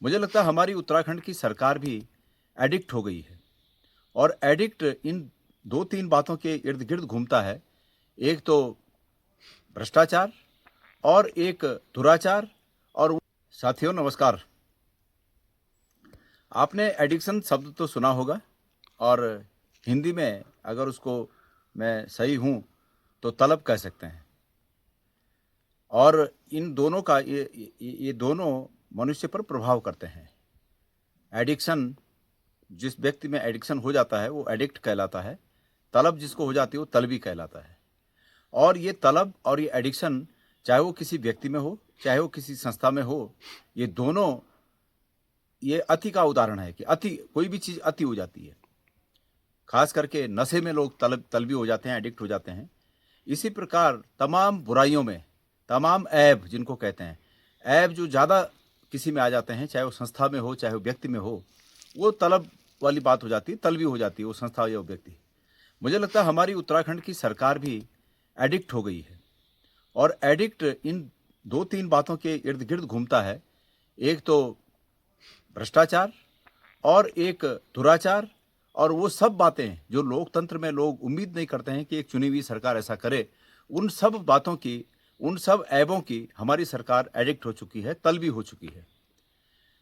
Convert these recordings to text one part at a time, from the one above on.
मुझे लगता है हमारी उत्तराखंड की सरकार भी एडिक्ट हो गई है और एडिक्ट इन 2-3 बातों के इर्द-गिर्द घूमता है। एक तो भ्रष्टाचार और एक दुराचार और साथियों नमस्कार। आपने एडिक्शन शब्द तो सुना होगा और हिंदी में अगर उसको मैं सही हूँ तो तलब कह सकते हैं। और इन दोनों का ये दोनों मनुष्य पर प्रभाव करते हैं। एडिक्शन जिस व्यक्ति में एडिक्शन हो जाता है वो एडिक्ट कहलाता है। तलब जिसको हो जाती है वो तलबी कहलाता है। और ये तलब और ये एडिक्शन चाहे वो किसी व्यक्ति में हो, चाहे वो किसी संस्था में हो, ये दोनों ये अति का उदाहरण है कि अति कोई भी चीज़ अति हो जाती है। खास करके नशे में लोग तलबी हो जाते हैं, एडिक्ट हो जाते हैं। इसी प्रकार तमाम बुराइयों में, तमाम ऐब जिनको कहते हैं, ऐब जो ज़्यादा किसी में आ जाते हैं, चाहे वो संस्था में हो, चाहे वो व्यक्ति में हो, वो तलब वाली बात हो जाती है, तलबी हो जाती है वो संस्था या वो व्यक्ति। मुझे लगता है हमारी उत्तराखंड की सरकार भी एडिक्ट हो गई है और एडिक्ट इन 2-3 बातों के इर्द-गिर्द घूमता है। एक तो भ्रष्टाचार और एक दुराचार और वो सब बातें जो लोकतंत्र में लोग उम्मीद नहीं करते हैं कि एक चुनी हुई सरकार ऐसा करे, उन सब बातों की, उन सब ऐबों की हमारी सरकार एडिक्ट हो चुकी है, तलबी हो चुकी है।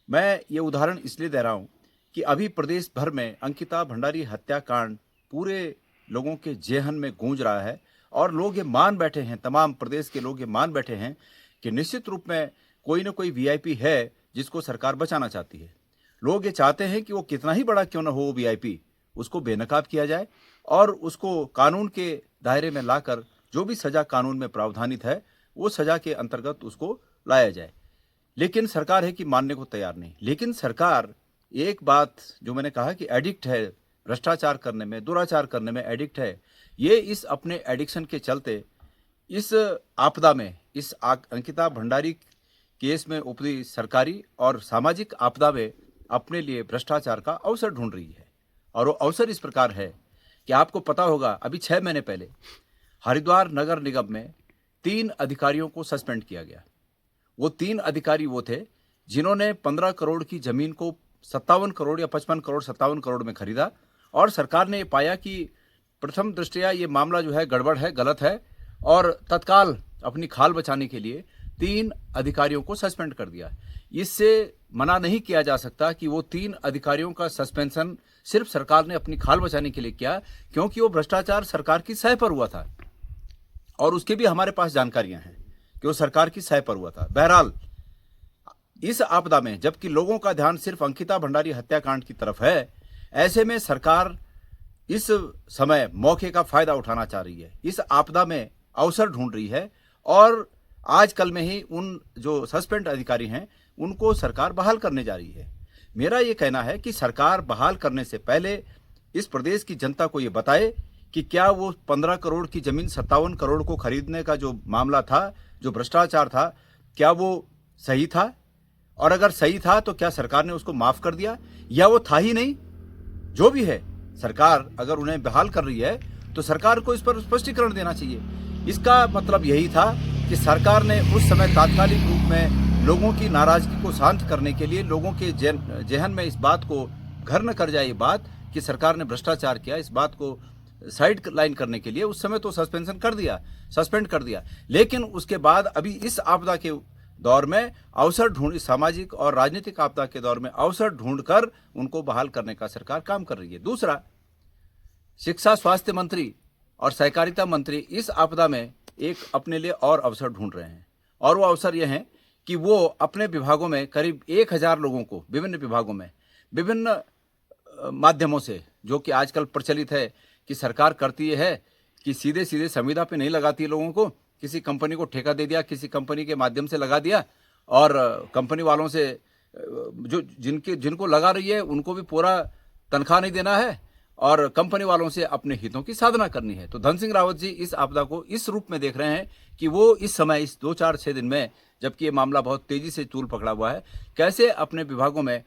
मैं ये उदाहरण इसलिए दे रहा हूँ कि अभी प्रदेश भर में अंकिता भंडारी हत्याकांड पूरे लोगों के जेहन में गूंज रहा है और लोग ये मान बैठे हैं, तमाम प्रदेश के लोग ये मान बैठे हैं कि निश्चित रूप में कोई ना कोई वीआईपी है जिसको सरकार बचाना चाहती है। लोग ये चाहते हैं कि वो कितना ही बड़ा क्यों ना हो वो वीआईपी, उसको बेनकाब किया जाए और उसको कानून के दायरे में लाकर जो भी सजा कानून में प्रावधानित है वो सजा के अंतर्गत उसको लाया जाए। लेकिन सरकार है कि मानने को तैयार नहीं। लेकिन सरकार एक बात जो मैंने कहा कि एडिक्ट है, भ्रष्टाचार करने में, दुराचार करने में एडिक्ट है। ये इस अपने एडिक्शन के चलते इस आपदा में, इस अंकिता भंडारी केस में उपजी सरकारी और सामाजिक आपदा में अपने लिए भ्रष्टाचार का अवसर ढूंढ रही है। और वो अवसर इस प्रकार है कि आपको पता होगा अभी 6 महीने पहले हरिद्वार नगर निगम में 3 अधिकारियों को सस्पेंड किया गया। वो 3 अधिकारी वो थे जिन्होंने 15 करोड़ की जमीन को 57 करोड़ या 55 करोड़ 57 करोड़ में खरीदा और सरकार ने ये पाया कि प्रथम दृष्टया ये मामला जो है गड़बड़ है, गलत है और तत्काल अपनी खाल बचाने के लिए 3 अधिकारियों को सस्पेंड कर दिया। इससे मना नहीं किया जा सकता कि वो 3 अधिकारियों का सस्पेंशन सिर्फ सरकार ने अपनी खाल बचाने के लिए किया, क्योंकि वो भ्रष्टाचार सरकार की सह पर हुआ था और उसकी भी हमारे पास जानकारियां हैं कि वो सरकार की सह पर हुआ था। बहरहाल इस आपदा में जबकि लोगों का ध्यान सिर्फ अंकिता भंडारी हत्याकांड की तरफ है, ऐसे में सरकार इस समय मौके का फायदा उठाना चाह रही है, इस आपदा में अवसर ढूंढ रही है और आजकल में ही उन जो सस्पेंड अधिकारी हैं उनको सरकार बहाल करने जा रही है। मेरा ये कहना है कि सरकार बहाल करने से पहले इस प्रदेश की जनता को ये बताए कि क्या वो 15 करोड़ की जमीन 57 करोड़ को खरीदने का जो मामला था, जो भ्रष्टाचार था, क्या वो सही था? और अगर सही था तो क्या सरकार ने उसको माफ कर दिया या वो था ही नहीं? जो भी है, सरकार अगर उन्हें बहाल कर रही है तो सरकार को इस पर स्पष्टीकरण देना चाहिए। इसका मतलब यही था कि सरकार ने उस समय तात्कालिक रूप में लोगों की नाराजगी को शांत करने के लिए, लोगों के जेहन में इस बात को घर न कर जाए, ये बात कि सरकार ने भ्रष्टाचार किया, इस बात को साइड लाइन करने के लिए उस समय तो सस्पेंड कर दिया। लेकिन उसके बाद अभी इस आपदा के दौर में अवसर ढूंढ, सामाजिक और राजनीतिक आपदा के दौर में अवसर ढूंढकर उनको बहाल करने का सरकार काम कर रही है। दूसरा, शिक्षा स्वास्थ्य मंत्री और सहकारिता मंत्री इस आपदा में एक अपने लिए और अवसर ढूंढ रहे हैं और वो अवसर यह है कि वो अपने विभागों में करीब 1000 लोगों को विभिन्न विभागों में विभिन्न माध्यमों से, जो कि आजकल प्रचलित है कि सरकार करती है कि सीधे सीधे संविदा पे नहीं लगाती है लोगों को, किसी कंपनी को ठेका दे दिया, किसी कंपनी के माध्यम से लगा दिया और कंपनी वालों से जो जिनको लगा रही है उनको भी पूरा तनख्वाह नहीं देना है और कंपनी वालों से अपने हितों की साधना करनी है। तो धन सिंह रावत जी इस आपदा को इस रूप में देख रहे हैं कि वो इस समय, इस 2-4-6 दिन में, जबकि ये मामला बहुत तेजी से तूल पकड़ा हुआ है, कैसे अपने विभागों में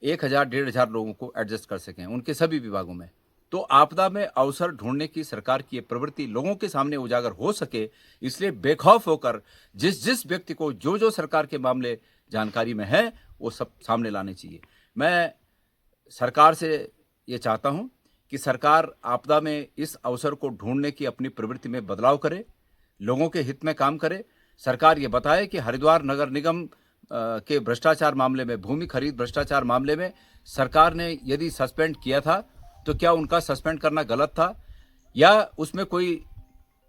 1000-1500 लोगों को एडजस्ट कर सकें उनके सभी विभागों में। तो आपदा में अवसर ढूंढने की सरकार की प्रवृत्ति लोगों के सामने उजागर हो सके, इसलिए बेखौफ होकर जिस व्यक्ति को जो सरकार के मामले जानकारी में है वो सब सामने लाने चाहिए। मैं सरकार से ये चाहता हूँ कि सरकार आपदा में इस अवसर को ढूंढने की अपनी प्रवृत्ति में बदलाव करे, लोगों के हित में काम करे। सरकार ये बताए कि हरिद्वार नगर निगम के भ्रष्टाचार मामले में, भूमि खरीद भ्रष्टाचार मामले में सरकार ने यदि सस्पेंड किया था तो क्या उनका सस्पेंड करना गलत था, या उसमें कोई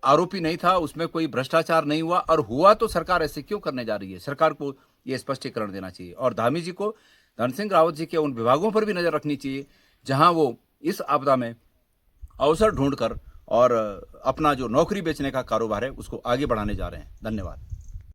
आरोपी नहीं था, उसमें कोई भ्रष्टाचार नहीं हुआ, और हुआ तो सरकार ऐसे क्यों करने जा रही है। सरकार को ये स्पष्टीकरण देना चाहिए। और धामी जी को, धन सिंह रावत जी के उन विभागों पर भी नजर रखनी चाहिए जहां वो इस आपदा में अवसर ढूंढकर और अपना जो नौकरी बेचने का कारोबार है उसको आगे बढ़ाने जा रहे हैं। धन्यवाद।